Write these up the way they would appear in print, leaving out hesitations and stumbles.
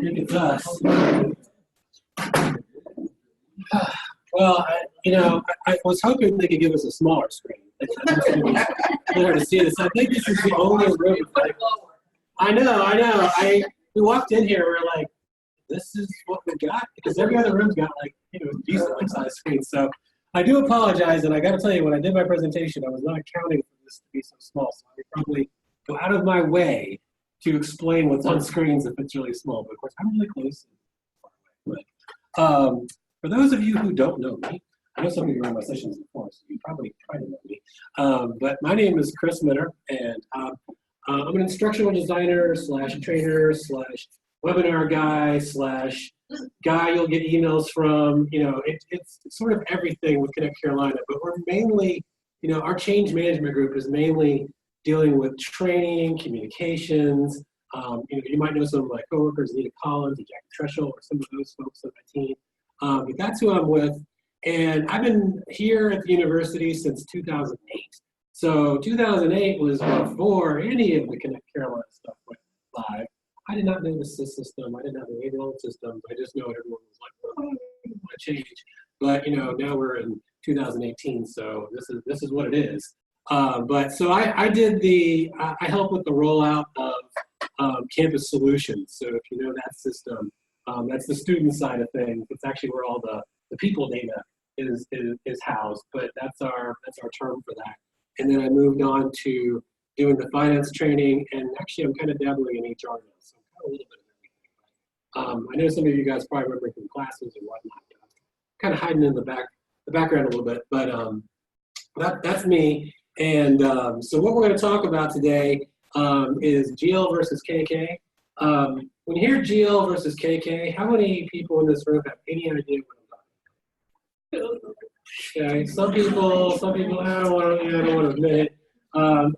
think it's us. Well, I was hoping they could give us a smaller screen. Better to see this. I think this is the only room. I know. We walked in here, we're like, this is what we got, because every other room's got like, decent sized screens. So I do apologize, and I got to tell you, when I did my presentation, I was not accounting for this to be so small. So I would probably go out of my way to explain what's on screens if it's really small. But of course, I'm really close and far away. But for those of you who don't know me, I know some of you were in my sessions before, so you probably try to know me. But my name is Chris Mitter, and I'm an instructional designer / trainer / webinar guy / guy you'll get emails from. It's sort of everything with Connect Carolina, but we're mainly, our change management group is mainly dealing with training, communications. You might know some of my coworkers, Nita Collins and Jackie Treschel, or some of those folks on my team. But that's who I'm with. And I've been here at the university since 2008. So 2008 was before any of the Connect Carolina stuff went live. I did not know the SIS system. I didn't have any of the old systems. I just know everyone was like, oh, I want to change. But now we're in 2018, so this is what it is. But so I helped with the rollout of Campus Solutions. So if you know that system, that's the student side of things. It's actually where all the people data is housed, but that's our term for that. And then I moved on to doing the finance training, and actually I'm kind of dabbling in HR now, so I'm kind of a little bit of everything. I know some of you guys probably remember from classes and whatnot. I'm kind of hiding in the background a little bit, but that's me. And so what we're going to talk about today is GL versus KK. When you hear GL versus KK, how many people in this room have any idea what I'm talking about? Okay, some people, I don't want to admit it.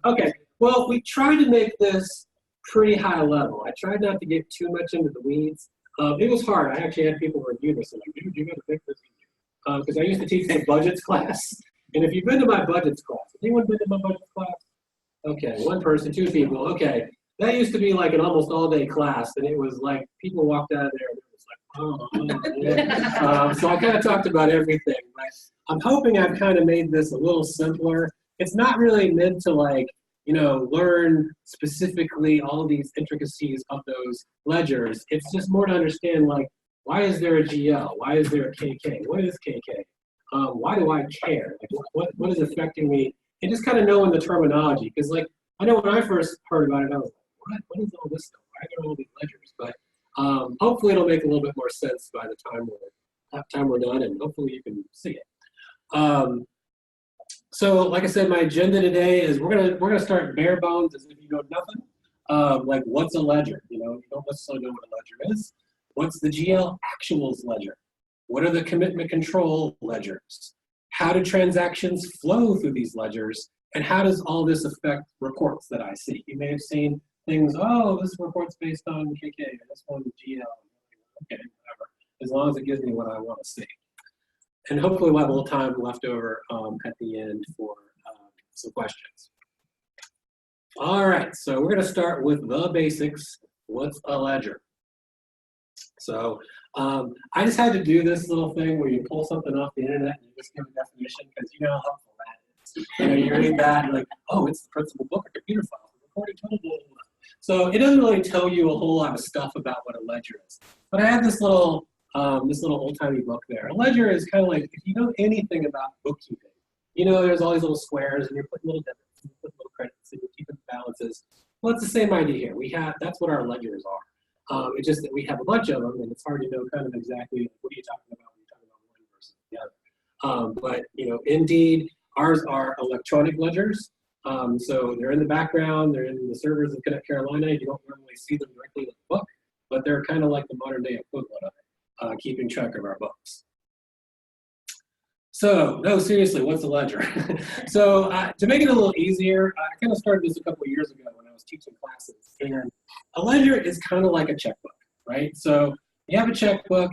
Okay, well, we tried to make this pretty high level. I tried not to get too much into the weeds. It was hard. I actually had people review this and like, dude, you got to pick this. Because I used to teach the budgets class. And if you've been to my budgets class, anyone been to my budgets class? Okay, one person, two people. Okay, that used to be like an almost all-day class, and it was like people walked out of there and it was like, oh yeah. So I kind of talked about everything. But I'm hoping I've kind of made this a little simpler. It's not really meant to learn specifically all of these intricacies of those ledgers. It's just more to understand why is there a GL? Why is there a KK? What is KK? Why do I care? What is affecting me? And just kind of knowing the terminology, because I know when I first heard about it, I was like, what is all this stuff? Why are there all these ledgers? But hopefully it'll make a little bit more sense by the time we're done, and hopefully you can see it. So like I said, my agenda today is we're gonna start bare bones as if you know nothing. Like what's a ledger? You don't necessarily know what a ledger is. What's the GL actuals ledger? What are the commitment control ledgers? How do transactions flow through these ledgers? And how does all this affect reports that I see? You may have seen things, oh, this report's based on KK, and this one's GL. Okay, whatever, as long as it gives me what I want to see. And hopefully we'll have a little time left over at the end for some questions. All right, so we're going to start with the basics. What's a ledger? So I just had to do this little thing where you pull something off the internet and you just give a definition, because you know how helpful that is. You read that and like, oh, it's the principal book or computer file, recorded total, blah, blah, blah. So it doesn't really tell you a whole lot of stuff about what a ledger is. But I have this little old-timey book there. A ledger is kind of like, if you know anything about bookkeeping, there's all these little squares and you're putting little debits and you put little credits and you're keeping balances. Well, it's the same idea here. That's what our ledgers are. It's just that we have a bunch of them, and it's hard to know kind of exactly what are you talking about when you're talking about one versus the other. But indeed, ours are electronic ledgers. So they're in the background, they're in the servers of Connect Carolina. You don't normally see them directly in the book, but they're kind of like the modern day equivalent of it, keeping track of our books. So, no, seriously, what's a ledger? So to make it a little easier, I kind of started this a couple of years ago when I was teaching classes. And a ledger is kind of like a checkbook, right? So you have a checkbook,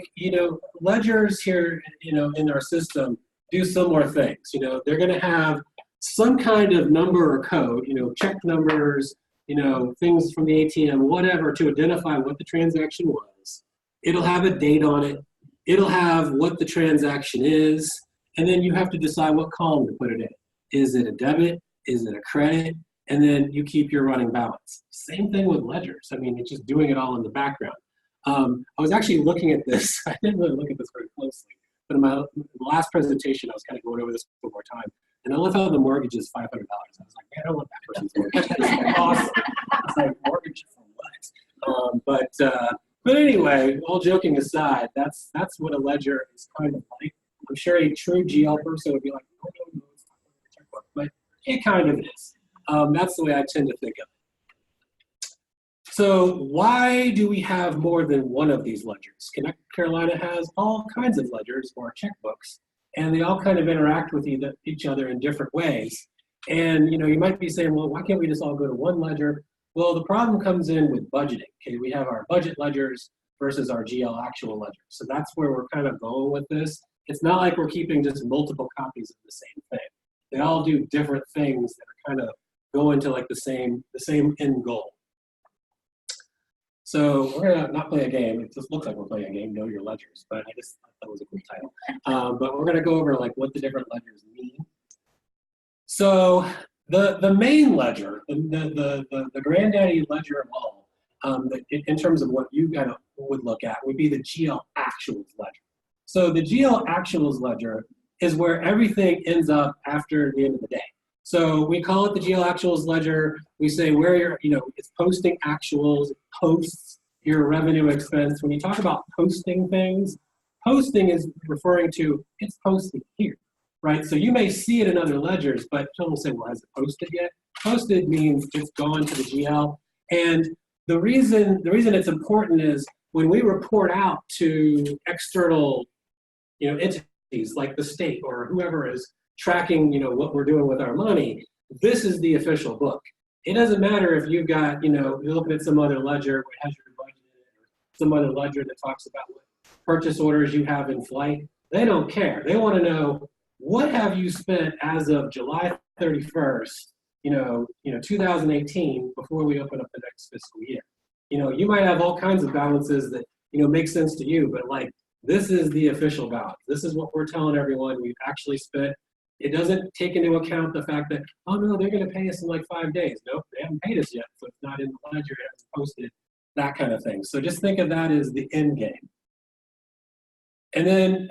ledgers here, in our system do similar things. They're going to have some kind of number or code, check numbers, things from the ATM, whatever, to identify what the transaction was. It'll have a date on it. It'll have what the transaction is, and then you have to decide what column to put it in. Is it a debit? Is it a credit? And then you keep your running balance. Same thing with ledgers. I mean, it's just doing it all in the background. I was actually looking at this. I didn't really look at this very closely, but in my last presentation, I was kind of going over this one more time. And I love how the mortgage is $500. I was like, man, I want that person's mortgage. That's awesome. It's like, mortgage for what? But anyway, all joking aside, that's what a ledger is kind of like. I'm sure a true GL person would be like, oh, no, it's not a checkbook, but it kind of is. That's the way I tend to think of it. So why do we have more than one of these ledgers? Connect Carolina has all kinds of ledgers or checkbooks, and they all kind of interact with each other in different ways. And you might be saying, well, why can't we just all go to one ledger? Well, the problem comes in with budgeting. Okay, we have our budget ledgers versus our GL actual ledgers. So that's where we're kind of going with this. It's not like we're keeping just multiple copies of the same thing. They all do different things that are kind of going to like the same end goal. So we're gonna not play a game. It just looks like we're playing a game, Know Your Ledgers, but I just thought that was a cool title. But we're gonna go over like what the different ledgers mean. So the main ledger, the granddaddy ledger of all, in terms of what you kind of would look at, would be the GL actuals ledger. So the GL actuals ledger is where everything ends up after the end of the day. So we call it the GL actuals ledger. We say where you're, it's posting actuals, it posts your revenue expense. When you talk about posting things, posting is referring to it's posted here, right? So you may see it in other ledgers, but someone will say, well, has it posted yet? Posted means it's gone to the GL. And the reason it's important is when we report out to external, entities like the state or whoever is tracking, what we're doing with our money, this is the official book. It doesn't matter if you've got, you're looking at some other ledger that has your budget in it, or some other ledger that talks about what purchase orders you have in flight. They don't care. They want to know, what have you spent as of July 31st, 2018, before we open up the next fiscal year. You might have all kinds of balances that, make sense to you, but like, this is the official balance. This is what we're telling everyone we've actually spent. It doesn't take into account the fact that, oh no, they're going to pay us in like 5 days. Nope, they haven't paid us yet, so it's not in the ledger, it hasn't posted, that kind of thing. So just think of that as the end game. And then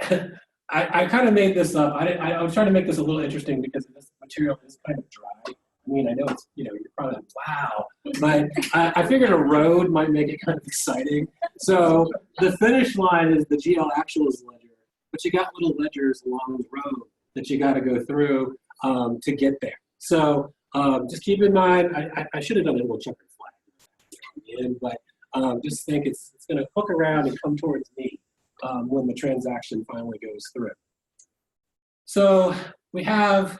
I kind of made this up. I was trying to make this a little interesting because this material is kind of dry. I mean, I know it's, you're probably like, wow, but I figured a road might make it kind of exciting. So the finish line is the GL actuals ledger, but you got little ledgers along the road that you got to go through to get there. So just keep in mind, I should have done a little checkered flag, but just think it's going to hook around and come towards me when the transaction finally goes through. So we have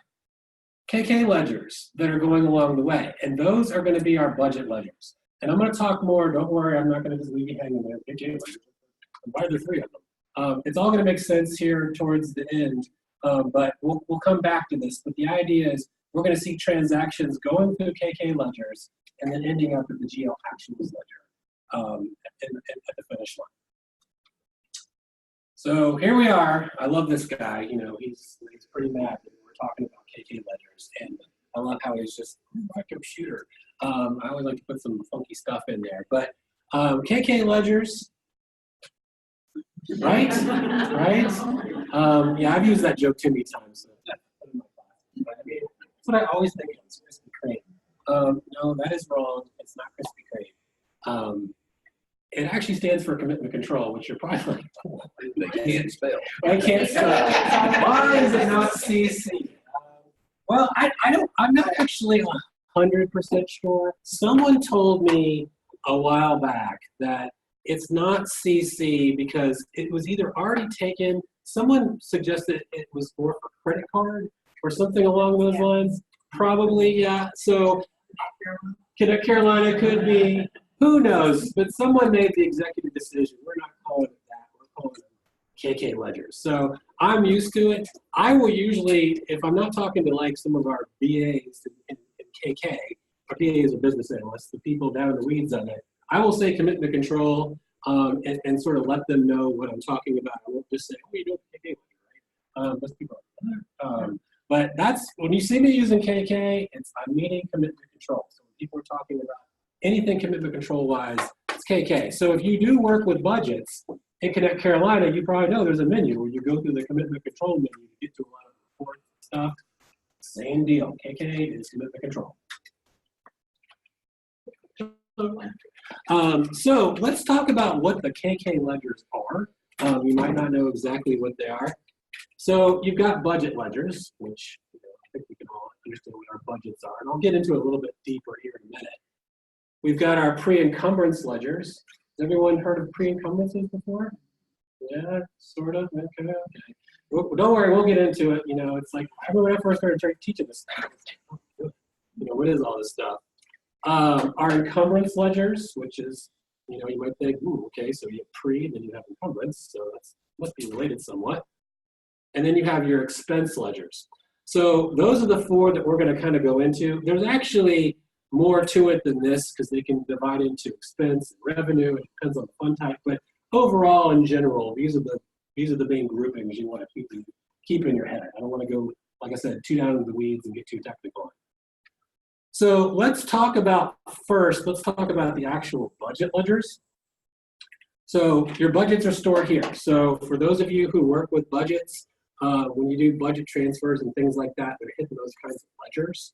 KK ledgers that are going along the way, and those are going to be our budget ledgers. And I'm going to talk more. Don't worry, I'm not going to just leave you hanging there. KK ledgers. Why are there 3 of them? It's all going to make sense here towards the end, but we'll come back to this. But the idea is we're going to see transactions going through KK ledgers and then ending up at the GL actuals ledger at the finish line. So here we are. I love this guy. He's pretty mad that we're talking about KK ledgers, and I love how he's just my computer. I always like to put some funky stuff in there, but KK ledgers, right? Right? Yeah, I've used that joke too many times. So I mean, that's what I always think of. It's Krispy Kreme. No, that is wrong. It's not Krispy Kreme. It actually stands for commitment control, which you're probably like, oh, they can't spell. I can't spell. Why is it not CC? Well, I'm not actually 100% sure. Someone told me a while back that it's not CC because it was either already taken. Someone suggested it was more for credit card or something along those lines. Probably, yeah. So Connect Carolina could be. Who knows? But someone made the executive decision. We're not calling it that. We're calling it KK ledgers. So I'm used to it. I will usually, if I'm not talking to like some of our BAs in KK, or PAs or business analysts, the people down in the weeds on it, I will say commitment control and sort of let them know what I'm talking about. I won't just say, oh, you don't KK, right? Most people are, but that's, when you see me using KK, I'm meaning commitment control. So when people are talking about anything commitment control wise, it's KK. So if you do work with budgets in Connect Carolina, you probably know there's a menu where you go through the commitment control menu to get to a lot of report stuff. Same deal. KK is commitment control. So let's talk about what the KK ledgers are. You might not know exactly what they are. So you've got budget ledgers, which I think we can all understand what our budgets are. And I'll get into it a little bit deeper here in a minute. We've got our pre-encumbrance ledgers. Has everyone heard of pre-encumbrances before? Yeah, sort of. Okay. Well, don't worry, we'll get into it. It's like when I first started teaching this stuff, what is all this stuff? Our encumbrance ledgers, which is, you might think, ooh, okay, so you have pre, then you have encumbrance, so that must be related somewhat. And then you have your expense ledgers. So those are the four that we're going to kind of go into. There's actually more to it than this because they can divide into expense and revenue. It depends on the fund type, but overall, in general, these are the main groupings you want to keep in your head. I don't want to go, like I said, too down into the weeds and get too technical. So let's talk about the actual budget ledgers. So your budgets are stored here. So for those of you who work with budgets, when you do budget transfers and things like that, they're hitting those kinds of ledgers.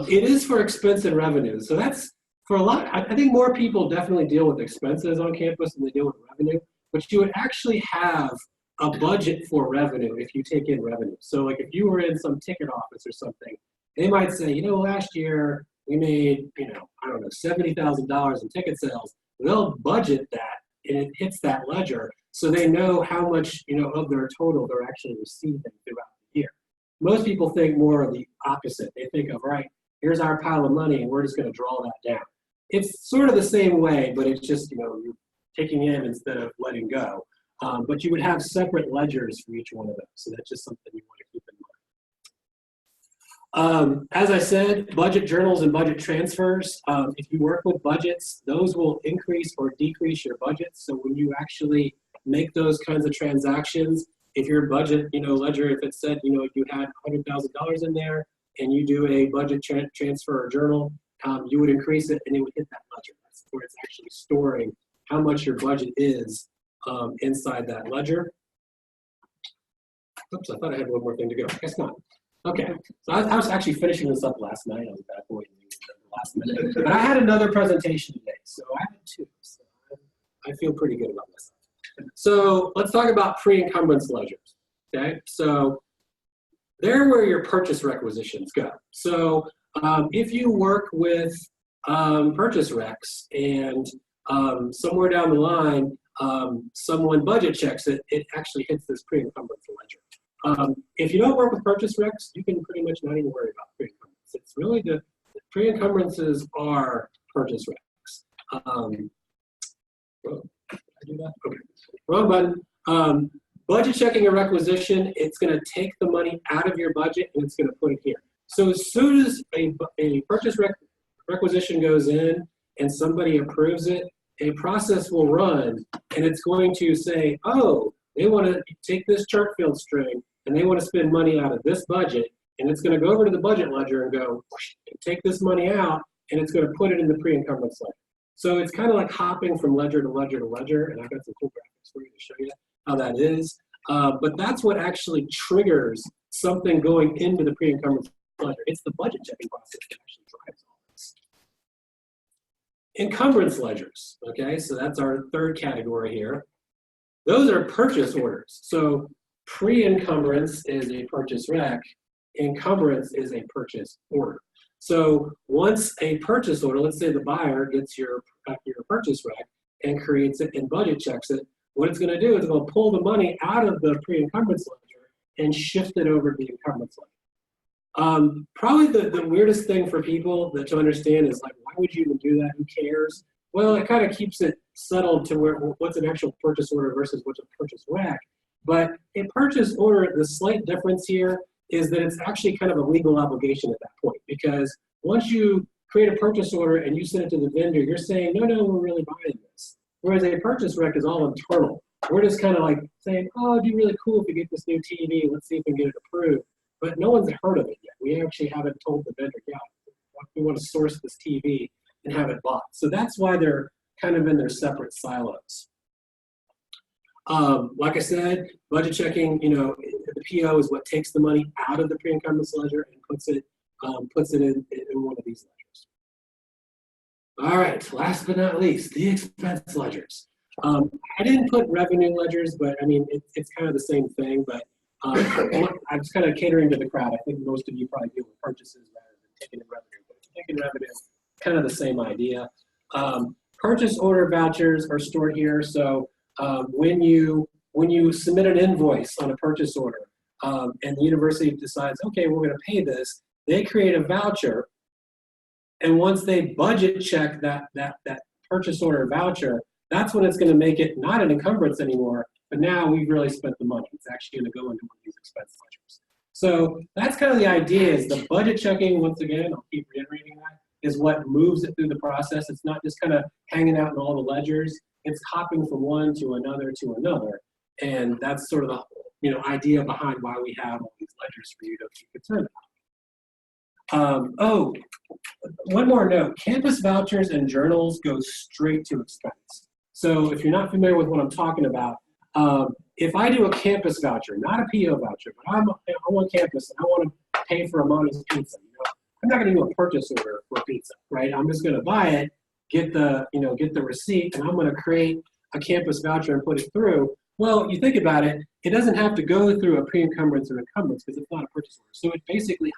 It is for expense and revenue. So that's for a lot. I think more people definitely deal with expenses on campus than they deal with revenue, but you would actually have a budget for revenue if you take in revenue. So like if you were in some ticket office or something, they might say, last year we made, I don't know, $70,000 in ticket sales. They'll budget that and it hits that ledger so they know how much, of their total they're actually receiving throughout the year. Most people think more of the opposite. They think of, right, here's our pile of money and we're just going to draw that down. It's sort of the same way, but it's just, you're taking in instead of letting go. But you would have separate ledgers for each one of them. So that's just something you want to keep in mind. As I said, budget journals and budget transfers, if you work with budgets, those will increase or decrease your budget. So when you actually make those kinds of transactions, if your budget, ledger, if it said, you had $100,000 in there and you do a budget transfer or journal, you would increase it and it would hit that ledger. That's where it's actually storing how much your budget is inside that ledger. Oops, I thought I had one more thing to go. I guess not. Okay, so I was actually finishing this up last night. I was bad boy in the last minute. But I had another presentation today, so I had two. So I feel pretty good about myself. So let's talk about pre-encumbrance ledgers. Okay, so they're where your purchase requisitions go. So if you work with purchase recs and somewhere down the line, someone budget checks it, it actually hits this pre-encumbrance ledger. If you don't work with purchase recs, you can pretty much not even worry about pre-encumbrance. It's really the pre-encumbrances are purchase recs. Oh, did I do that? Okay, wrong button. Budget checking a requisition, it's going to take the money out of your budget and it's going to put it here. So as soon as a purchase requisition goes in and somebody approves it, a process will run and it's going to say, oh, they want to take this chart field string and they want to spend money out of this budget, and it's going to go over to the budget ledger and go, take this money out, and it's going to put it in the pre-encumbrance ledger. So it's kind of like hopping from ledger to ledger to ledger, and I've got some cool graphics for you to show you how that is. But that's what actually triggers something going into the pre-encumbrance ledger. It's the budget checking process that actually drives all this. Encumbrance ledgers, okay? So that's our third category here. Those are purchase orders. So pre-encumbrance is a purchase rec, encumbrance is a purchase order. So once a purchase order, let's say the buyer gets your purchase rec and creates it and budget checks it, what it's going to do is it's going to pull the money out of the pre-encumbrance ledger and shift it over to the encumbrance ledger. Probably the weirdest thing for people to understand is like, why would you even do that? Who cares? Well, it kind of keeps it settled to where what's an actual purchase order versus what's a purchase rec. But a purchase order, the slight difference here is that it's actually kind of a legal obligation at that point, because Once you create a purchase order and you send it to the vendor, you're saying, no, no, we're really buying this. Whereas a purchase rec is all internal. We're just kind of like saying, oh, it'd be really cool if we get this new TV. Let's see if we can get it approved. But no one's heard of it yet. We actually haven't told the vendor, yeah, we want to source this TV and have it bought. So that's why they're kind of in their separate silos. Like I said, budget checking, the PO is what takes the money out of the pre-encumbrance ledger and puts it in one of these ledgers. All right, last but not least, the expense ledgers. I didn't put revenue ledgers, but I mean, it's kind of the same thing, but I'm just kind of catering to the crowd. I think most of you probably deal with purchases rather than taking in revenue, but taking revenue, kind of the same idea. Purchase order vouchers are stored here. So when you submit an invoice on a purchase order and the university decides, okay, we're going to pay this, they create a voucher. And once they budget check that purchase order voucher, that's when it's going to make it not an encumbrance anymore, but now we've really spent the money. It's actually going to go into one of these expense ledgers. So that's kind of the idea, is the budget checking, once again, I'll keep reiterating that, is what moves it through the process. It's not just kind of hanging out in all the ledgers. It's hopping from one to another to another. And that's sort of the idea behind why we have all these ledgers for you to be concerned about. One more note, campus vouchers and journals go straight to expense. So if you're not familiar with what I'm talking about, if I do a campus voucher, not a PO voucher, but I'm on campus and I want to pay for Amano's pizza, I'm not going to do a purchase order for pizza, right? I'm just going to buy it, get the receipt, and I'm going to create a campus voucher and put it through. Well, you think about it, it doesn't have to go through a pre-encumbrance or encumbrance because it's not a purchase order. So it basically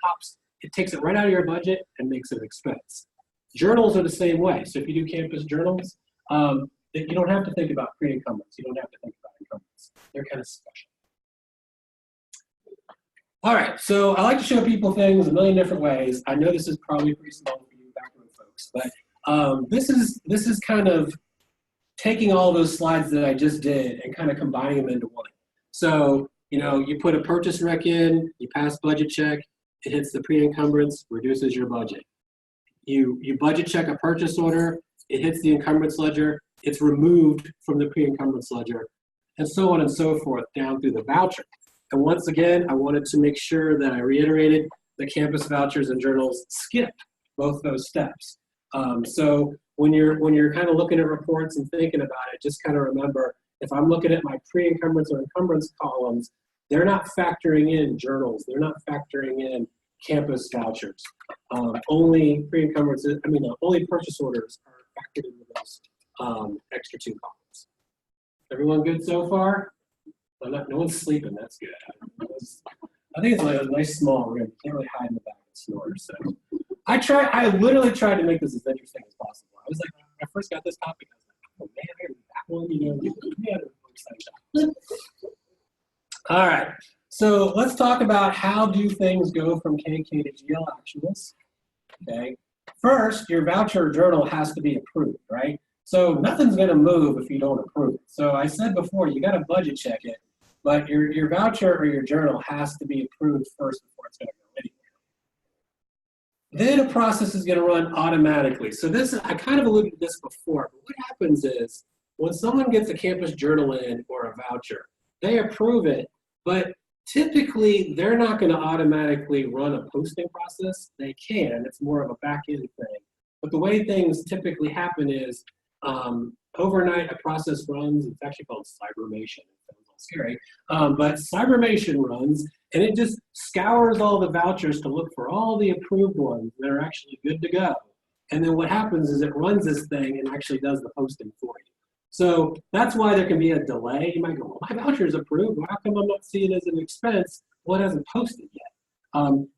it takes it right out of your budget and makes it an expense. Journals are the same way. So if you do campus journals, you don't have to think about pre-encumbrance. You don't have to think about encumbrance. They're kind of special. All right, so I like to show people things a million different ways. I know this is probably pretty small for you background folks, but this is kind of taking all those slides that I just did and kind of combining them into one. So, you put a purchase rec in, you pass budget check, it hits the pre-encumbrance, reduces your budget. You budget check a purchase order, it hits the encumbrance ledger, it's removed from the pre-encumbrance ledger, and so on and so forth down through the voucher. And once again, I wanted to make sure that I reiterated the campus vouchers and journals skip both those steps. So when you're kind of looking at reports and thinking about it, just kind of remember, if I'm looking at my pre-encumbrance or encumbrance columns, they're not factoring in journals. They're not factoring in campus vouchers. Only pre-encumbrances, only purchase orders are factored into those extra two columns. Everyone good so far? No one's sleeping. That's good. I think it's like a nice small room. You can't really hide in the back and snore. So I literally tried to make this as interesting as possible. I was like, when I first got this topic, I was like, oh man, I got that one. All right. So let's talk about how do things go from KK to GL actuals. Okay. First, your voucher or journal has to be approved, right? So nothing's going to move if you don't approve it. So I said before, you got to budget check it, but your voucher or your journal has to be approved first before it's going to go anywhere. Then a process is going to run automatically. So I kind of alluded to this before, but what happens is when someone gets a campus journal in or a voucher, they approve it, but typically they're not going to automatically run a posting process. They can. It's more of a back-end thing. But the way things typically happen is overnight a process runs. It's actually called cybernation. It sounds all scary. But cybernation runs, and it just scours all the vouchers to look for all the approved ones that are actually good to go. And then what happens is it runs this thing and actually does the posting for you. So that's why there can be a delay. You might go, well, my voucher is approved. How come I'm not seeing it as an expense? Well, it hasn't posted yet.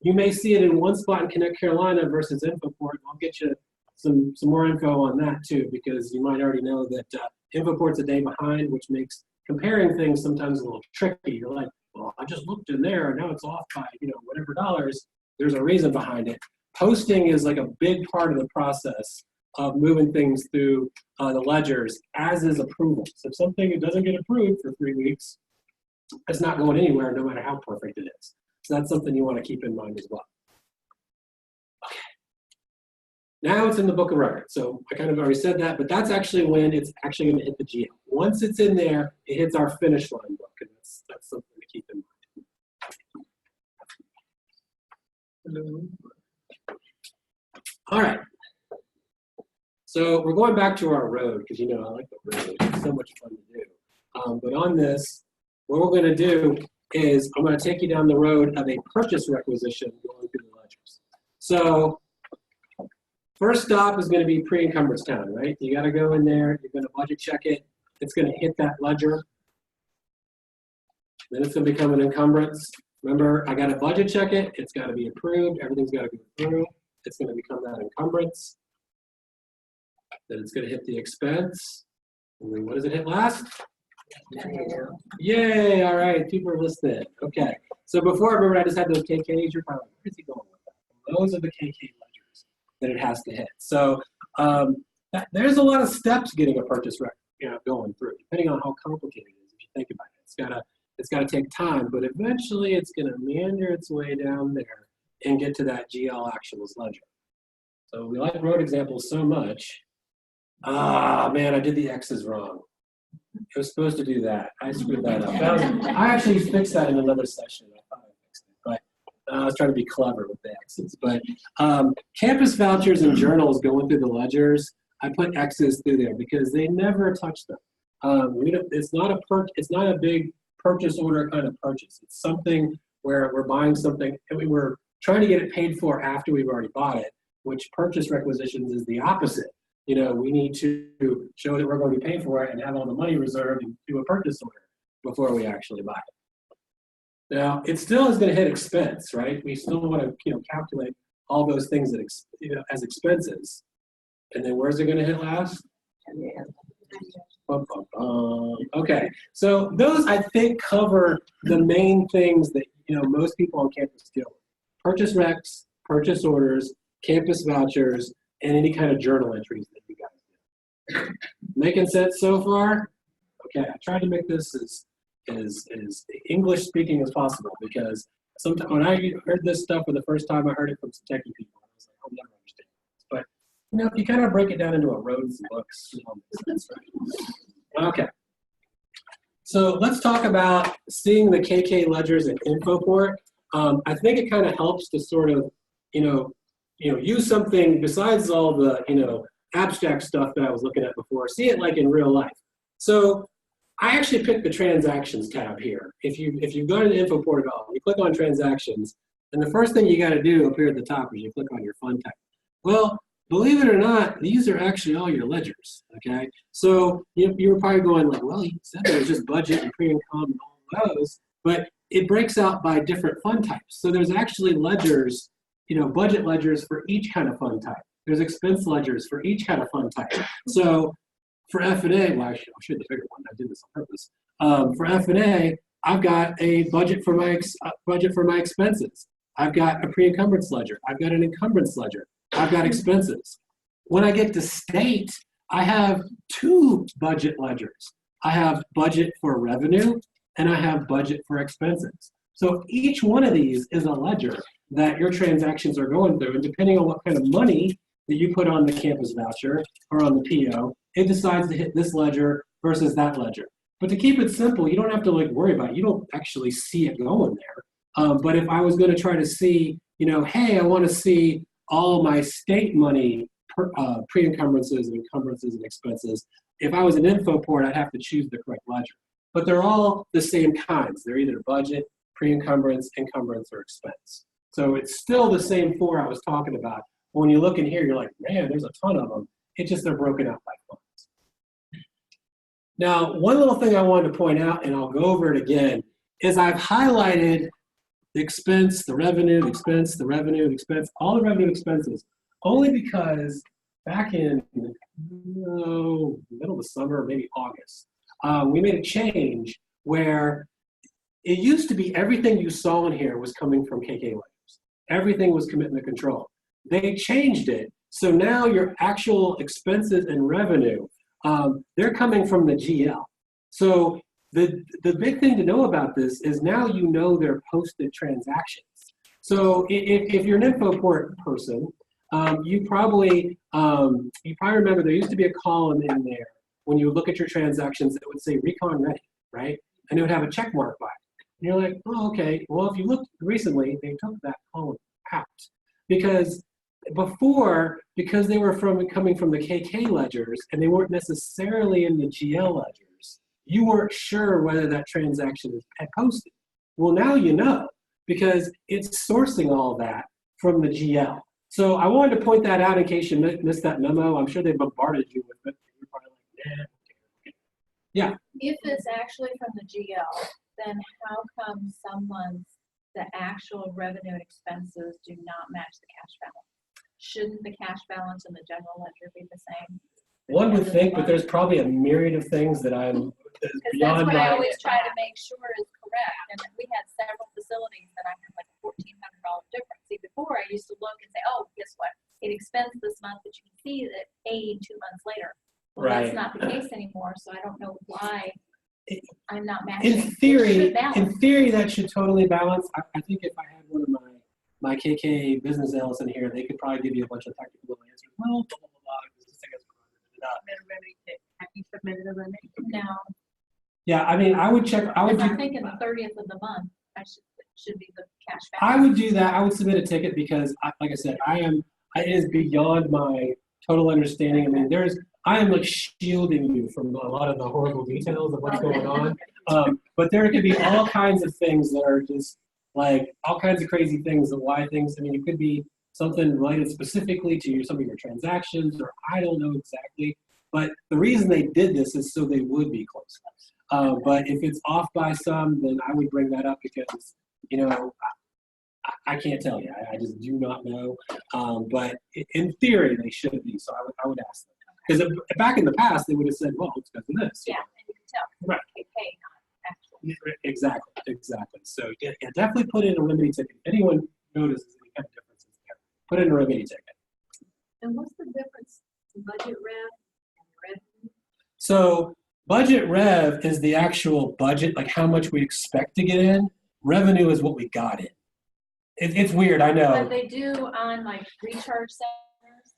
You may see it in one spot in Connect Carolina versus Infoport. I'll get you some more info on that too, because you might already know that Infoport's a day behind, which makes comparing things sometimes a little tricky. You're like, well, I just looked in there and now it's off by whatever dollars. There's a reason behind it. Posting is like a big part of the process of moving things through the ledgers, as is approval. So if something doesn't get approved for 3 weeks, it's not going anywhere no matter how perfect it is. So that's something you want to keep in mind as well. Okay. Now it's in the book of record. So I kind of already said that, but that's actually when it's actually going to hit the GL. Once it's in there, it hits our finish line book, and that's something to keep in mind. All right. So we're going back to our road because, I like the road. It's so much fun to do. But on this, what we're going to do is I'm going to take you down the road of a purchase requisition going through the ledgers. So first stop is going to be pre-encumbrance town, right? You got to go in there. You're going to budget check it. It's going to hit that ledger. Then it's going to become an encumbrance. Remember, I got to budget check it. It's got to be approved. Everything's got to go through. It's going to become that encumbrance. Then it's going to hit the expense. And then what does it hit last? Yay, all right, people are listening. Okay, so before, remember I just had those KKs, you're probably like, where's he going with that? Those are the KK ledgers that it has to hit. So there's a lot of steps getting a purchase record going through, depending on how complicated it is, if you think about it. It's got to take time, but eventually it's going to meander its way down there and get to that GL actuals ledger. So we like road examples so much. Ah, man, I did the X's wrong. It was supposed to do that. I screwed that up. I actually fixed that in another session. I thought I fixed it, but I was trying to be clever with the X's. But campus vouchers and journals going through the ledgers, I put X's through there because they never touch them. It's not a big purchase order kind of purchase. It's something where we're buying something and we're trying to get it paid for after we've already bought it, which purchase requisitions is the opposite. We need to show that we're going to be paying for it and have all the money reserved and do a purchase order before we actually buy it. Now, it still is going to hit expense, right? We still want to, calculate all those things that, as expenses. And then where's it going to hit last? Okay, so those I think cover the main things that most people on campus deal with: purchase recs, purchase orders, campus vouchers, and any kind of journal entries that you guys do. Making sense so far? Okay, I tried to make this as English speaking as possible because sometimes when I heard this stuff for the first time, I heard it from some techie people. I was like, I'll never understand this. But if you kind of break it down into a roads and books, it all makes sense, right? Okay. So let's talk about seeing the KK ledgers in InfoPort. I think it kind of helps to sort of, use something besides all the, abstract stuff that I was looking at before. See it like in real life. So I actually picked the transactions tab here. If you go to the InfoPort at all, you click on transactions, and the first thing you got to do up here at the top is you click on your fund type. Well, believe it or not, these are actually all your ledgers. Okay, so you were probably going like, well, he said there was just budget and pre-income and all those, but it breaks out by different fund types. So there's actually ledgers. Budget ledgers for each kind of fund type. There's expense ledgers for each kind of fund type. So for F&A, well, I'll show you the bigger one. I did this on purpose. For F&A, I've got a budget for my expenses. I've got a pre-encumbrance ledger. I've got an encumbrance ledger. I've got expenses. When I get to state, I have two budget ledgers. I have budget for revenue, and I have budget for expenses. So each one of these is a ledger that your transactions are going through, and depending on what kind of money that you put on the campus voucher or on the PO, it decides to hit this ledger versus that ledger. But to keep it simple, you don't have to worry about it. You don't actually see it going there. But if I was going to try to see, hey, I want to see all my state money, pre-encumbrances and encumbrances and expenses, if I was an InfoPort, I'd have to choose the correct ledger. But they're all the same kinds. They're either budget, pre-encumbrance, encumbrance, or expense. So it's still the same four I was talking about. When you look in here, you're like, man, there's a ton of them. It's just they're broken out by funds. Now, one little thing I wanted to point out, and I'll go over it again, is I've highlighted the expense, the revenue, the expense, the revenue, the expense, all the revenue expenses, only because back in middle of the summer, maybe August, we made a change where it used to be everything you saw in here was coming from KK ledgers. Everything was commitment control. They changed it, so now your actual expenses and revenue, they're coming from the GL. So the big thing to know about this is now they're posted transactions. So if you're an InfoPort person, you probably remember there used to be a column in there when you look at your transactions that would say recon ready, right? And it would have a check mark by it. And you're like, oh, okay. Well, if you looked recently, they took that column out because because they were coming from the KK ledgers and they weren't necessarily in the GL ledgers, you weren't sure whether that transaction had posted. Well, now you know because it's sourcing all that from the GL. So I wanted to point that out in case you missed that memo. I'm sure they bombarded you with it. You're probably like, nah. Yeah. If it's actually from the GL, then how come some months the actual revenue and expenses do not match the cash balance? Shouldn't the cash balance and the general ledger be the same? One would think, but there's probably a myriad of things that I'm beyond that's what my. I always try to make sure is correct. And we had several facilities that I had like a $1,400 difference. See, before I used to look and say, oh, guess what? It expensed this month, but you can see that paid 2 months later. Well, right. That's not the case anymore, so I don't know why I'm not matching. In theory, that should totally balance. I think if I had one of my KK business analysts in here, they could probably give you a bunch of technical answers. Well, blah, blah, blah, this thing has have you submitted a remedy? No. Yeah, I mean, I would check. I'm thinking the 30th of the month, should be the cash balance. I would do that. I would submit a ticket because, like I said, it is beyond my total understanding. I mean, I am like shielding you from a lot of the horrible details of what's going on. But there could be all kinds of things that are just like all kinds of crazy things and why things. I mean, it could be something related specifically to some of your transactions, or I don't know exactly. But the reason they did this is so they would be close. But if it's off by some, then I would bring that up because, I can't tell you. I just do not know. But in theory, they should be. So I would ask them. Because back in the past, they would have said, well, it's because of this. Yeah, and you can tell. Right. KK, not actual. Exactly. So yeah, definitely put in a remedy ticket. If anyone notices any kind of differences there, put in a remedy ticket. And what's the difference in budget rev and revenue? So budget rev is the actual budget, like how much we expect to get in. Revenue is what we got in. It's weird, I know. But they do on like recharge centers,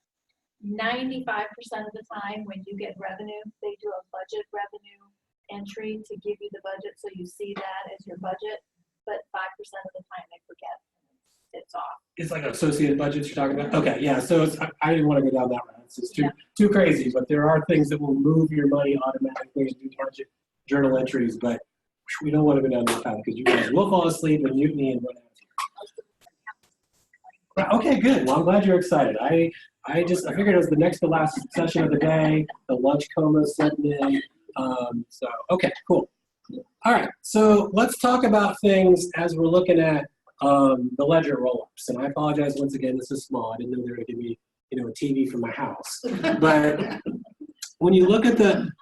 95% of the time when you get revenue, they do a budget revenue entry to give you the budget so you see that as your budget, but 5% of the time they forget. It's off. It's like associated budgets you're talking about? Okay, yeah, so I didn't want to go down that route. It's just too crazy, but there are things that will move your money automatically and do budget journal entries, but we don't want to go down this path because you guys will fall asleep and mutiny and run out of here. Okay, good. Well, I'm glad you're excited. I figured it was the next to last session of the day. The lunch coma setting in. So, okay, cool. All right, so let's talk about things as we're looking at the ledger roll-ups. And I apologize once again, this is small. I didn't know they were going to give me, a TV from my house. But when you look at the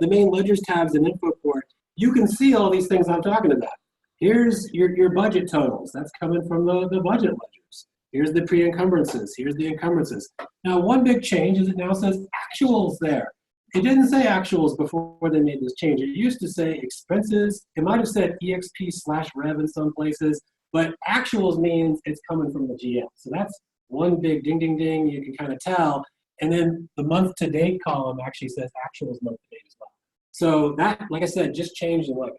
main ledgers tabs in InfoPort, you can see all these things I'm talking about. Here's your budget totals. That's coming from the budget ledgers. Here's the pre-encumbrances. Here's the encumbrances. Now, one big change is it now says actuals there. It didn't say actuals before they made this change. It used to say expenses. It might have said exp/rev in some places, but actuals means it's coming from the GL. So that's one big ding, ding, ding. You can kind of tell. And then the month-to-date column actually says actuals month-to-date as well. So that, like I said, just changed in like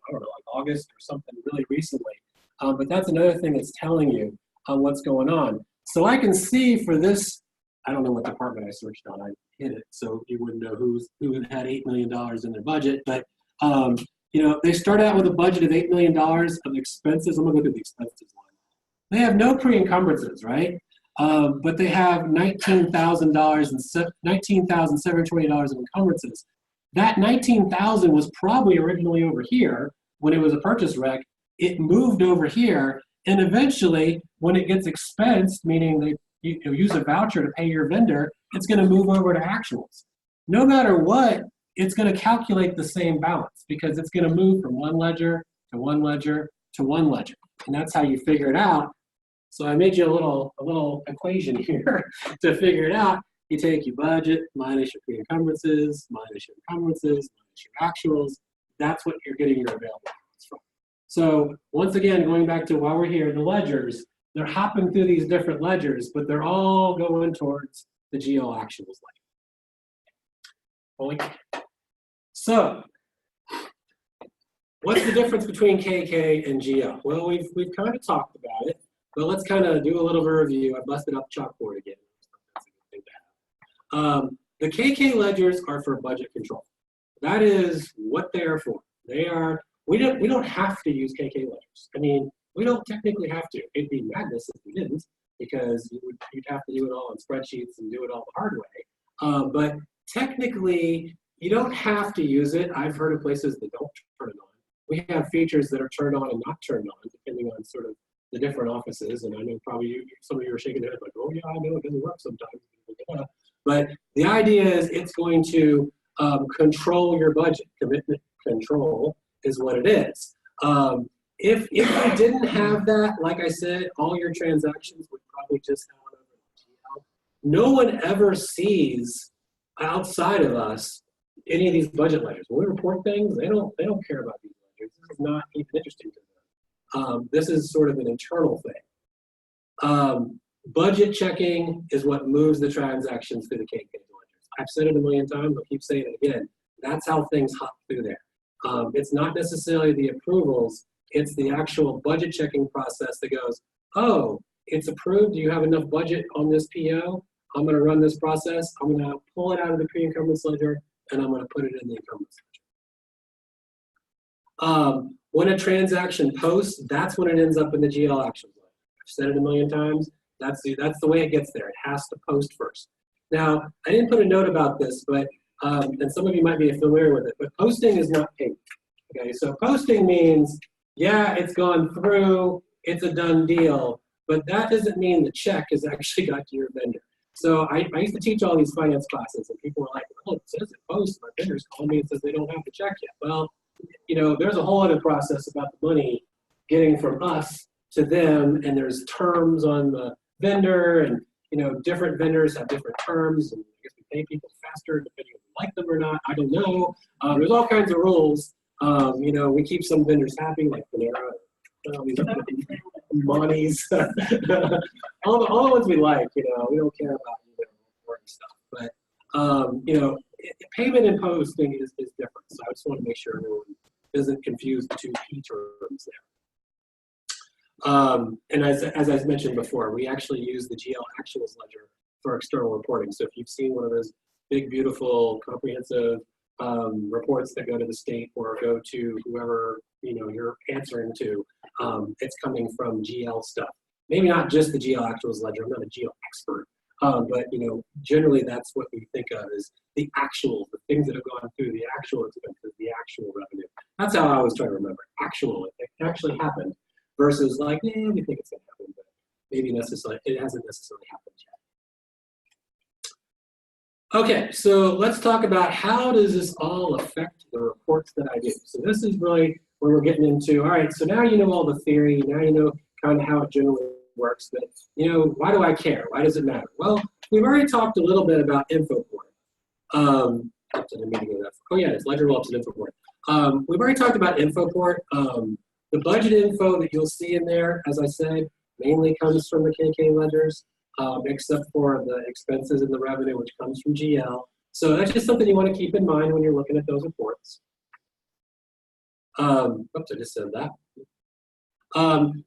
August or something really recently. But that's another thing it's telling you what's going on. So I can see for this, I don't know what department I searched on. I hit it, so you wouldn't know who had $8 million in their budget. But they started out with a budget of $8 million of expenses. I'm gonna look at the expenses line. They have no pre-encumbrances, right? But they have $19,720 in encumbrances. That $19,000 was probably originally over here when it was a purchase rec. It moved over here, and eventually, when it gets expensed, meaning they use a voucher to pay your vendor, it's going to move over to actuals. No matter what, it's going to calculate the same balance because it's going to move from one ledger to one ledger to one ledger, and that's how you figure it out. So I made you a little equation here to figure it out. You take your budget minus your pre-encumbrances, minus your encumbrances, minus your actuals. That's what you're getting your available balance from. So once again, going back to while we're here, the ledgers, they're hopping through these different ledgers, but they're all going towards the GL actuals ledger. So, what's the difference between KK and GL? Well, we've kind of talked about it, but let's kind of do a little review. I busted up chalkboard again. That's a good thing to have. The KK ledgers are for budget control. That is what they are for. They are. We don't have to use KK ledgers. I mean, we don't technically have to. It'd be madness if we didn't, because you'd have to do it all on spreadsheets and do it all the hard way. But technically, you don't have to use it. I've heard of places that don't turn it on. We have features that are turned on and not turned on, depending on sort of the different offices. And I know probably some of you are shaking your head like, oh yeah, I know it doesn't work sometimes. Yeah. But the idea is it's going to control your budget. Commitment control is what it is. If you didn't have that, like I said, all your transactions would probably just have it over GL. No one ever sees outside of us any of these budget ledgers. When we report things, they don't care about these ledgers. This is not even interesting to them. This is sort of an internal thing. Budget checking is what moves the transactions through the KK ledgers. I've said it a million times, I'll keep saying it again. That's how things hop through there. It's not necessarily the approvals, it's the actual budget checking process that goes, oh, it's approved, do you have enough budget on this PO? I'm gonna run this process, I'm gonna pull it out of the pre-encumbrance ledger, and I'm gonna put it in the encumbrance ledger. When a transaction posts, that's when it ends up in the GL actions ledger. I've said it a million times, that's the way it gets there. It has to post first. Now, I didn't put a note about this, but and some of you might be familiar with it, but posting is not payment. Okay, so posting means, yeah, it's gone through, it's a done deal, but that doesn't mean the check has actually got to your vendor. So I used to teach all these finance classes, and people were like, oh, it says it posts, my vendor's calling me and says they don't have the check yet. Well, you know, there's a whole other process about the money getting from us to them, and there's terms on the vendor, and you know, different vendors have different terms, and I guess we pay people faster depending if we like them or not. I don't know. There's all kinds of rules. You know, we keep some vendors happy, like Panera, Monty's, all the ones we like. You know, we don't care about important stuff. But you know, payment and posting is different. So I just want to make sure everyone doesn't confuse the two key terms there. And as I mentioned before, we actually use the GL actuals ledger for external reporting. So if you've seen one of those big, beautiful, comprehensive reports that go to the state or go to whoever you know you're answering to, it's coming from GL stuff. Maybe not just the GL actuals ledger. I'm not a GL expert, but you know generally that's what we think of as the actual, the things that have gone through the actual expenses, the actual revenue. That's how I always try to remember. Actual, it actually happened. Versus like, we think it's going to happen, but maybe it hasn't necessarily happened yet. Okay, so let's talk about how does this all affect the reports that I do. So this is really where we're getting into, all right, so now you know all the theory, now you know kind of how it generally works, but you know, why do I care? Why does it matter? Well, we've already talked a little bit about InfoPort. Oh yeah, it's ledger ops and InfoPort. We've already talked about InfoPort. The budget info that you'll see in there, as I said, mainly comes from the KK ledgers, except for the expenses and the revenue, which comes from GL. So that's just something you want to keep in mind when you're looking at those reports. Oops, I just said that.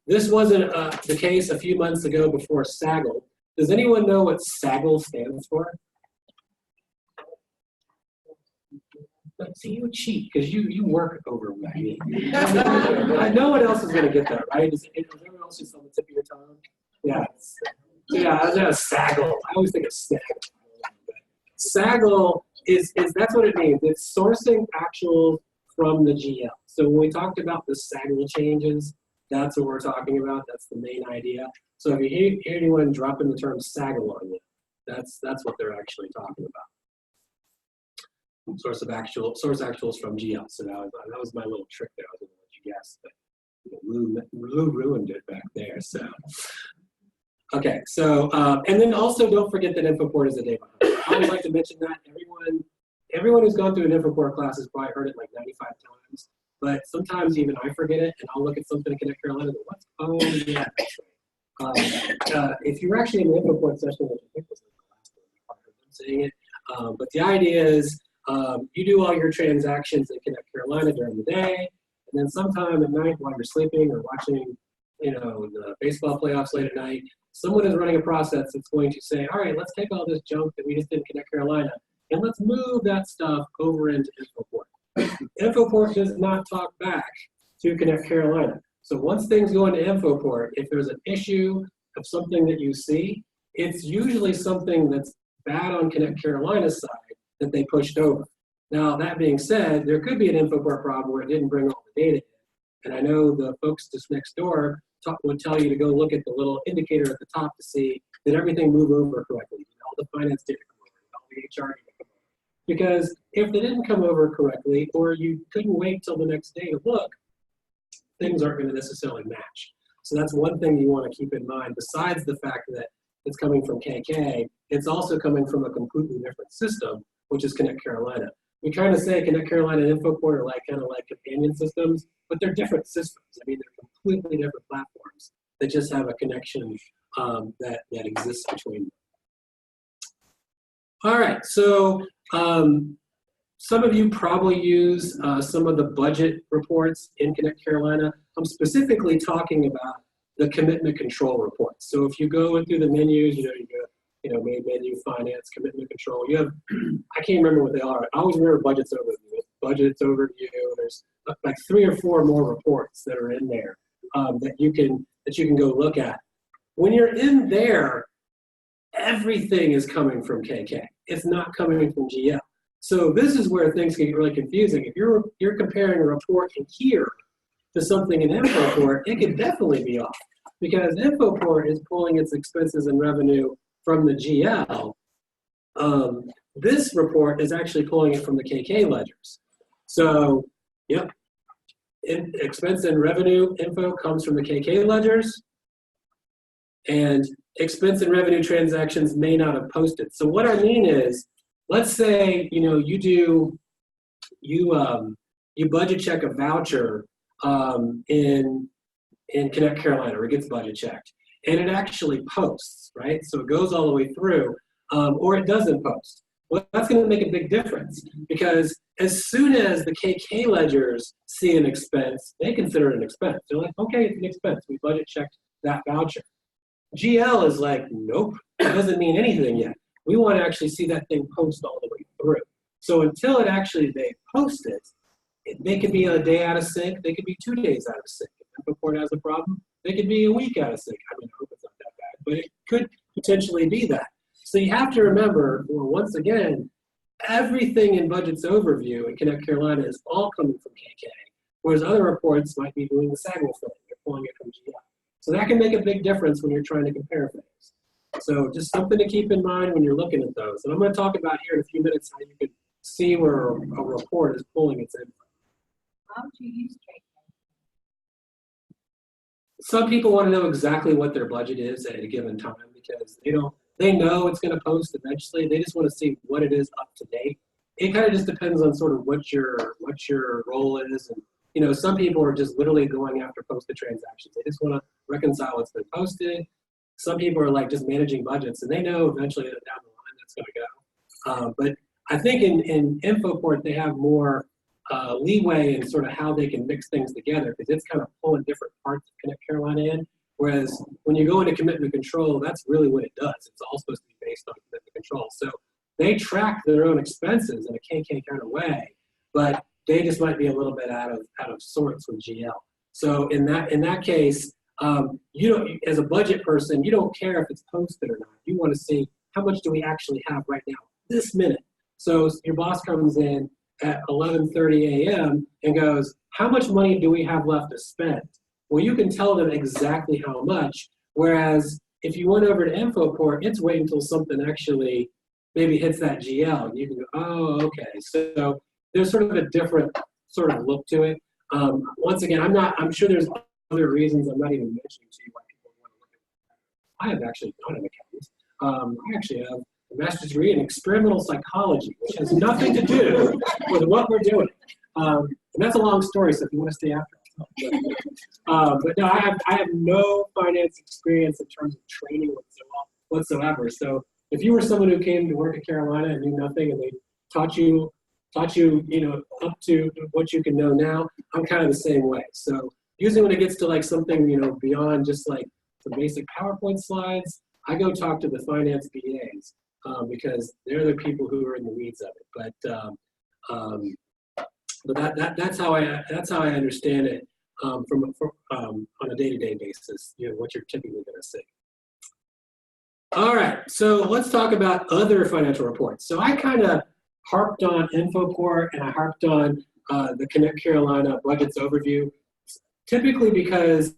This wasn't the case a few months ago before SAGL. Does anyone know what SAGL stands for? So you cheat because you work over me. No one else is going to get that, right? Is everyone else just on the tip of your tongue? Yeah. Yeah, I was going to SAGL. I always think of SAGL. SAGL is that's what it means. It's sourcing actuals from the GL. So when we talked about the SAGL changes, that's what we're talking about. That's the main idea. So if you hear anyone dropping the term SAGL on you, that's what they're actually talking about. Source actuals from GL. So that was my little trick there. I was going to let you guess, but Lou ruined it back there. So okay, so and then also don't forget that InfoPort is a day behind. I always like to mention that everyone who's gone through an InfoPort class has probably heard it like 95 times. But sometimes even I forget it, and I'll look at something in Connect Carolina and go, oh yeah, that's right. if you're actually in the InfoPort session, which I think was the last one, I heard them saying it, but the idea is you do all your transactions in Connect Carolina during the day, and then sometime at night while you're sleeping or watching, the baseball playoffs late at night, someone is running a process that's going to say, all right, let's take all this junk that we just did in Connect Carolina, and let's move that stuff over into InfoPort. InfoPort does not talk back to Connect Carolina. So once things go into InfoPort, if there's an issue of something that you see, it's usually something that's bad on Connect Carolina's side that they pushed over. Now, that being said, there could be an InfoPort problem where it didn't bring all the data in. And I know the folks just next door would tell you to go look at the little indicator at the top to see, did everything move over correctly? Did all the finance data come over? Did all the HR data come over? Because if they didn't come over correctly, or you couldn't wait till the next day to look, things aren't going to necessarily match. So that's one thing you want to keep in mind, besides the fact that it's coming from KK, it's also coming from a completely different system, which is Connect Carolina. We kind of say Connect Carolina and InfoPort are kind of like companion systems, but they're different systems. I mean, they're completely different platforms that just have a connection that exists between them. All right, so some of you probably use some of the budget reports in Connect Carolina. I'm specifically talking about the commitment control reports. So if you go through the menus, you go, main menu, finance, commitment control. You have, I can't remember what they are. I always remember budgets overview. Budgets overview. There's like 3 or 4 more reports that are in there that you can go look at. When you're in there, everything is coming from KK. It's not coming from GL. So this is where things can get really confusing. If you're comparing a report in here to something in InfoPort, it could definitely be off because InfoPort is pulling its expenses and revenue from the GL. This report is actually pulling it from the KK ledgers. So, yep, expense and revenue info comes from the KK ledgers, and expense and revenue transactions may not have posted. So what I mean is, let's say you budget check a voucher in Connect Carolina, or it gets budget checked, and it actually posts, right? So it goes all the way through, or it doesn't post. Well, that's going to make a big difference because as soon as the KK ledgers see an expense, they consider it an expense. They're like, okay, it's an expense. We budget checked that voucher. GL is like, nope, it doesn't mean anything yet. We want to actually see that thing post all the way through. So until they post it, they could be a day out of sync. They could be 2 days out of sync. If InfoPort has a problem, they could be a week out of sync. I mean, I hope it's not that bad, but it could potentially be that. So you have to remember, once again, everything in Budget's overview in Connect Carolina is all coming from KK, whereas other reports might be doing the Sagnal thing. They're pulling it from GL. So that can make a big difference when you're trying to compare things. So just something to keep in mind when you're looking at those. And I'm going to talk about here in a few minutes how you can see where a report is pulling its info. How would you use KK? Some people want to know exactly what their budget is at a given time because they know it's going to post eventually. They just want to see what it is up to date. It kind of just depends on sort of what your role is. And some people are just literally going after posted transactions. They just want to reconcile what's been posted. Some people are like just managing budgets, and they know eventually that down the line that's going to go. But I think in InfoPort they have more leeway in sort of how they can mix things together because it's kind of pulling different parts of Connect Carolina in. Whereas when you go into commitment control, that's really what it does. It's all supposed to be based on commitment control. So they track their own expenses in a KK kind of way, but they just might be a little bit out of sorts with GL. So in that case, you don't, as a budget person, you don't care if it's posted or not. You want to see how much do we actually have right now, this minute. So your boss comes in at 11:30 a.m. and goes, how much money do we have left to spend? Well, you can tell them exactly how much, whereas if you went over to InfoPort, it's waiting until something actually maybe hits that GL, and you can go, oh, okay. So there's sort of a different sort of look to it. Once again, I'm sure there's other reasons I'm not even mentioning to you why people want to look at it. I have actually not an accountant. I actually have a master's degree in experimental psychology, which has nothing to do with what we're doing. And that's a long story, so if you want to stay after, But no, I have no finance experience in terms of training whatsoever. So if you were someone who came to work at Carolina and knew nothing, and they taught you, up to what you can know now, I'm kind of the same way. So usually when it gets to like something, beyond just like the basic PowerPoint slides, I go talk to the finance BAs because they're the people who are in the weeds of it. But that's how I understand it on a day-to-day basis. What you're typically going to see. All right, so let's talk about other financial reports. So I kind of harped on Infoport and I harped on the Connect Carolina Budgets Overview, typically because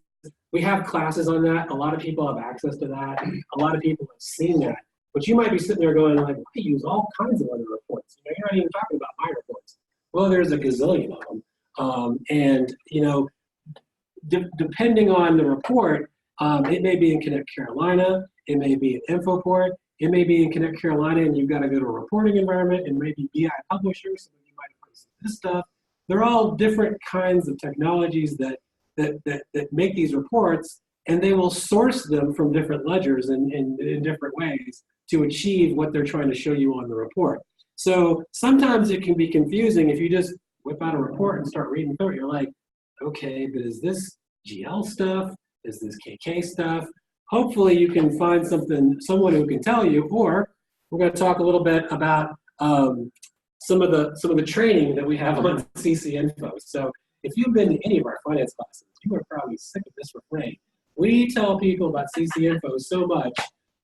we have classes on that. A lot of people have access to that. A lot of people have seen that. But you might be sitting there going like, I use all kinds of other reports. You're not even talking about my reports. Well, there's a gazillion of them. Depending on the report, it may be in Connect Carolina, it may be in Infoport, it may be in Connect Carolina and you've got to go to a reporting environment, and maybe BI Publishers, so you might have put this stuff. They're all different kinds of technologies that make these reports, and they will source them from different ledgers in different ways to achieve what they're trying to show you on the report. So sometimes it can be confusing if you just whip out a report and start reading through it. You're like, okay, but is this GL stuff? Is this KK stuff? Hopefully you can find someone who can tell you, or we're going to talk a little bit about some of the training that we have on CC Info. So if you've been to any of our finance classes, you are probably sick of this refrain. We tell people about CC Info so much,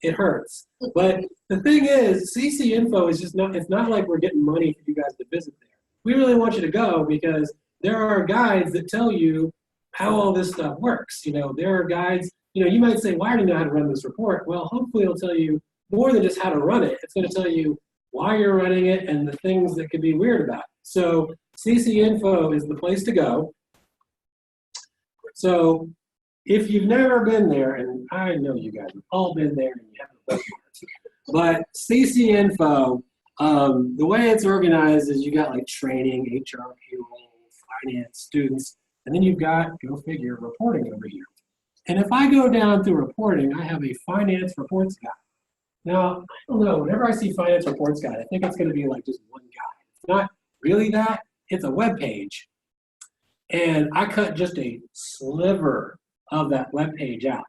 it hurts. But the thing is, CC Info is just it's not like we're getting money for you guys to visit there. We really want you to go because there are guides that tell you how all this stuff works. There are guides, you might say, well, I already know how to run this report. Well, hopefully it'll tell you more than just how to run it. It's going to tell you why you're running it and the things that could be weird about it. So CC Info is the place to go. So if you've never been there, and I know you guys have all been there and you haven't been there, but CC Info, the way it's organized is you got like training, HR, payroll, finance, students, and then you've got, go figure, reporting over here. And if I go down through reporting, I have a finance reports guide. Now, I don't know, whenever I see finance reports guide, I think it's going to be like just one guide. It's not really that, it's a web page. And I cut just a sliver of that web page out.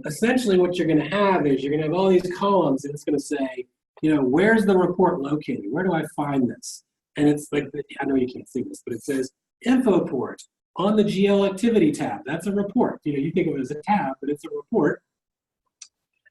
Essentially what you're going to have is you're going to have all these columns, and it's going to say, where's the report located? Where do I find this? And it's like, I know you can't see this, but it says Infoport on the GL activity tab. That's a report. You think of it as a tab, but it's a report.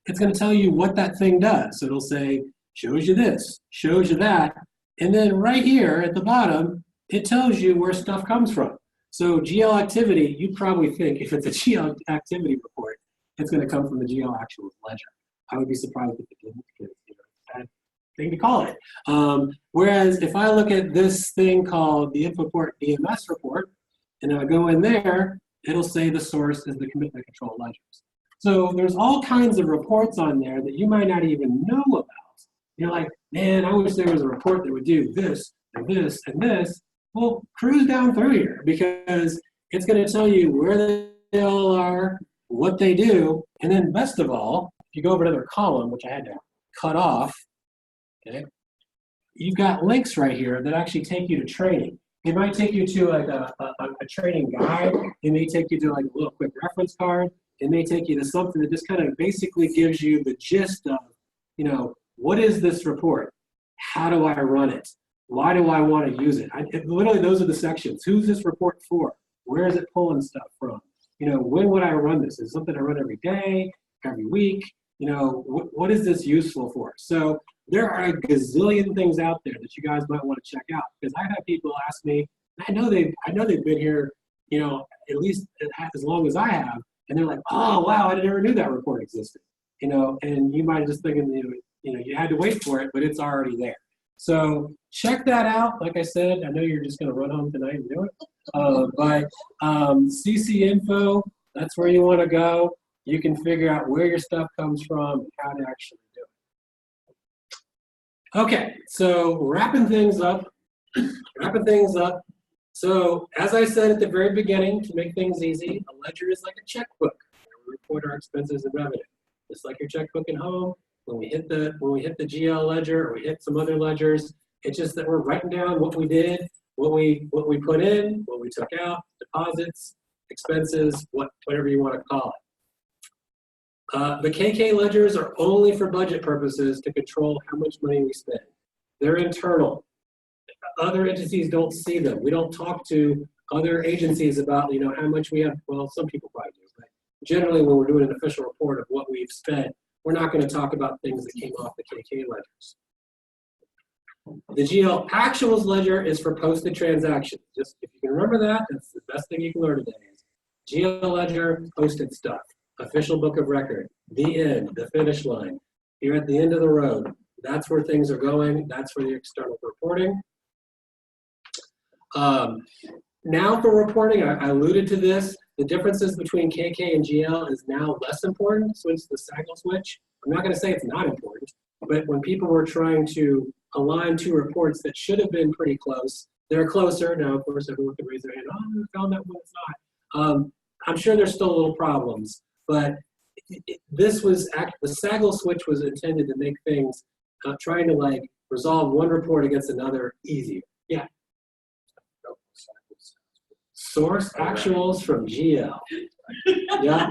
It's going to tell you what that thing does. So it'll say, shows you this, shows you that. And then right here at the bottom, it tells you where stuff comes from. So GL activity, you probably think if it's a GL activity report, it's going to come from the GL actuals ledger. I would be surprised if it didn't, because it's a bad thing to call it. Whereas if I look at this thing called the Infoport DMS report, and I go in there, it'll say the source is the commitment control ledgers. So there's all kinds of reports on there that you might not even know about. You're like, man, I wish there was a report that would do this and this and this. Well, cruise down through here because it's going to tell you where they all are, what they do, and then best of all, if you go over to another column, which I had to cut off, okay, you've got links right here that actually take you to training. It might take you to like a training guide. It may take you to like a little quick reference card. It may take you to something that just kind of basically gives you the gist of, what is this report? How do I run it? Why do I want to use it? Literally, those are the sections. Who's this report for? Where is it pulling stuff from? When would I run this? Is it something I run every day, every week? What is this useful for? So there are a gazillion things out there that you guys might want to check out, because I've had people ask me, I know they've been here, at least as long as I have, and they're like, oh wow, I never knew that report existed. And you might just thinking, you had to wait for it, but it's already there. So check that out. Like I said, I know you're just going to run home tonight and do it. But CC Info, that's where you want to go. You can figure out where your stuff comes from and how to actually do it. Okay, so wrapping things up. So as I said at the very beginning, to make things easy, a ledger is like a checkbook where we report our expenses and revenue. Just like your checkbook at home, when we hit the GL ledger or we hit some other ledgers, it's just that we're writing down what we did, what we put in, what we took out, deposits, expenses, whatever you want to call it. The KK ledgers are only for budget purposes to control how much money we spend. They're internal. Other entities don't see them. We don't talk to other agencies about, how much we have. Well, some people probably do, but generally when we're doing an official report of what we've spent, we're not going to talk about things that came off the KK ledgers. The GL actuals ledger is for posted transactions. Just if you can remember that, that's the best thing you can learn today. Is GL ledger, posted stuff, official book of record, the end, the finish line. You're at the end of the road. That's where things are going. That's for the external reporting. Now for reporting, I alluded to this. The differences between KK and GL is now less important since the SAGL switch. I'm not going to say it's not important, but when people were trying to align two reports that should have been pretty close, they're closer. Now, of course, everyone can raise their hand, oh, we found that one, it's not. I'm sure there's still little problems, but the SAGL switch was intended to make things, trying to resolve one report against another easier. Yeah. Source actuals from GL. Yeah.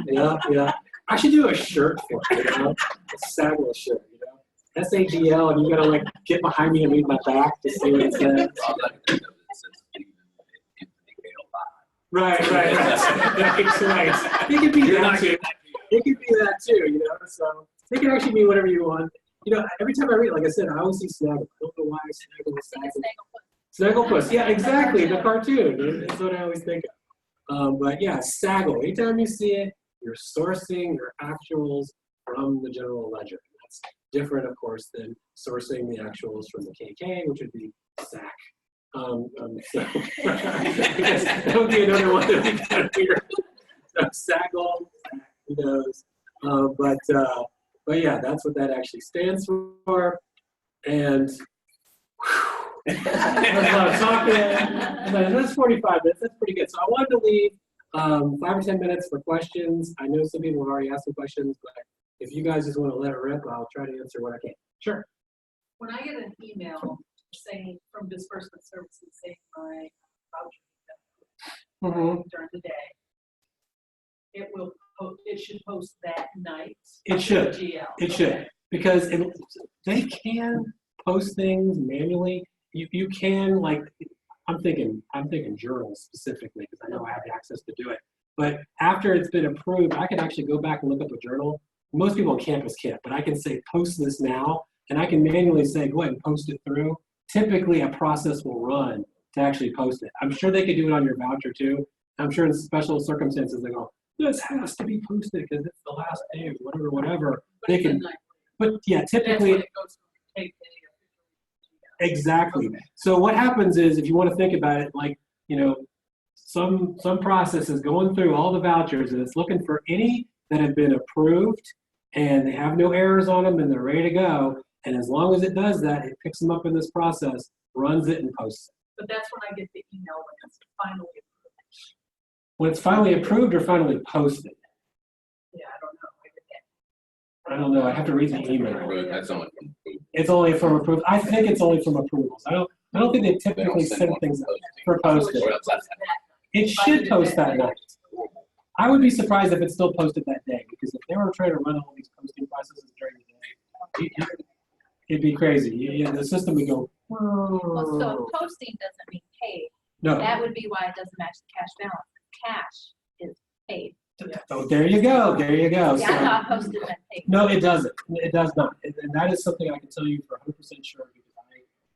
I should do a shirt for it, a SAGL shirt, SAGL, and you gotta get behind me and read my back to see what it says. Right. It could be that too. It could be that too, So it can actually be whatever you want. Every time I read, like I said, I always see Snaggle. I don't know why Snaggle is Snaggle. Snagglepuss, yeah, exactly, the cartoon. That's what I always think of. But yeah, SAGL. Anytime you see it, you're sourcing your actuals from the general ledger. That's different, of course, than sourcing the actuals from the KK, which would be SAC. So that would be another one that we kind of figure. So SAGL, who knows? But yeah, that's what that actually stands for. And there's a lot of talking. That's 45 minutes. That's pretty good. So I wanted to leave 5 or 10 minutes for questions. I know some people have already asked some questions, but if you guys just want to let it rip, I'll try to answer what I can. Sure. When I get an email saying from disbursement services saying my voucher during the day, it should post that night. It should. GL. It should, because they can post things manually. You can, I'm thinking journals specifically because I know I have the access to do it. But after it's been approved, I can actually go back and look up a journal. Most people on campus can't, but I can say post this now, and I can manually say go ahead and post it through. Typically, a process will run to actually post it. I'm sure they could do it on your voucher too. I'm sure in special circumstances they go, this has to be posted because it's the last day of whatever. But they can. But yeah, typically. That's when it goes to take Exactly. So what happens is, if you want to think about it, some process is going through all the vouchers and it's looking for any that have been approved and they have no errors on them and they're ready to go. And as long as it does that, it picks them up in this process, runs it, and posts it. But that's when I get the email when it's finally approved. When it's finally approved or finally posted? Yeah, I don't know. I don't know. I have to read the email. That's only from approved. It's only from approved. I think it's only from approvals. I don't think they typically send things for posted. It should post that night. I would be surprised if it's still posted that day, because if they were trying to run all these posting processes during the day, it'd be crazy. The system would go. Well, so posting doesn't mean paid. No. That would be why it doesn't match the cash balance. Cash is paid. Oh, there you go. There you go. Yeah, I thought posted meant paid. No, it doesn't. It does not. And that is something I can tell you for 100% sure, because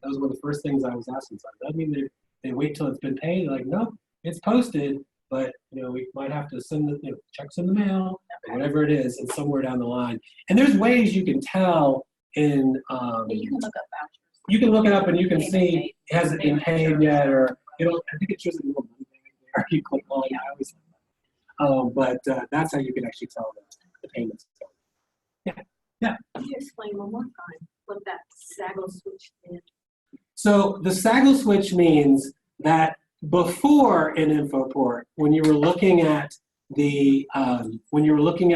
that was one of the first things I was asking. So that mean they wait till it's been paid? Like, no, it's posted, but we might have to send the checks in the mail, or whatever it is, and somewhere down the line. And there's ways you can tell in. You can look up vouchers. You can look it up and you can see has it been paid yet, or I think it shows a little money there. You click on it. I always. But that's how you can actually tell the payments. Yeah. Can you explain one more time what that SAGL switch is? So the SAGL switch means that before an Infoport, when you were looking at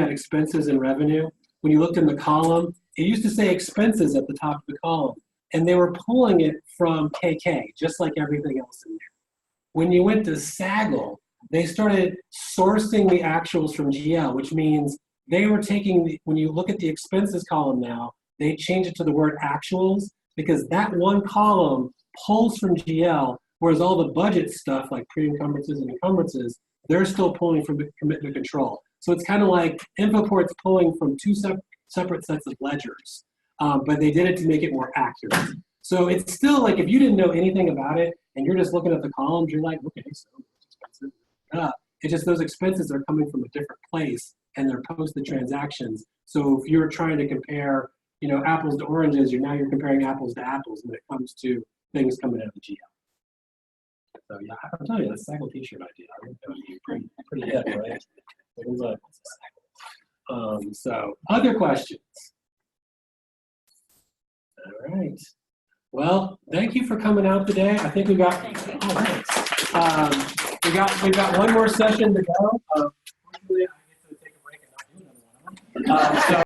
expenses and revenue, when you looked in the column, it used to say expenses at the top of the column, and they were pulling it from KK, just like everything else in there. When you went to Saggle, they started sourcing the actuals from GL, which means they were taking, when you look at the expenses column now, they change it to the word actuals, because that one column pulls from GL, whereas all the budget stuff like pre-encumbrances and encumbrances, they're still pulling from the commitment control. So it's kind of like Infoport's pulling from two separate sets of ledgers, but they did it to make it more accurate. So it's still like, if you didn't know anything about it and you're just looking at the columns, you're like, okay, so it's expensive. It's just those expenses are coming from a different place and they're posted transactions. So if you're trying to compare, apples to oranges, you're comparing apples to apples when it comes to things coming out of the GL. So yeah, I'm telling you, that's a Saggle t-shirt idea. I think that would be pretty hip, right? So other questions? All right. Well, thank you for coming out today. I think we got. Oh, thanks. We got one more session to go. Hopefully, I get to take a break and not do another one. So.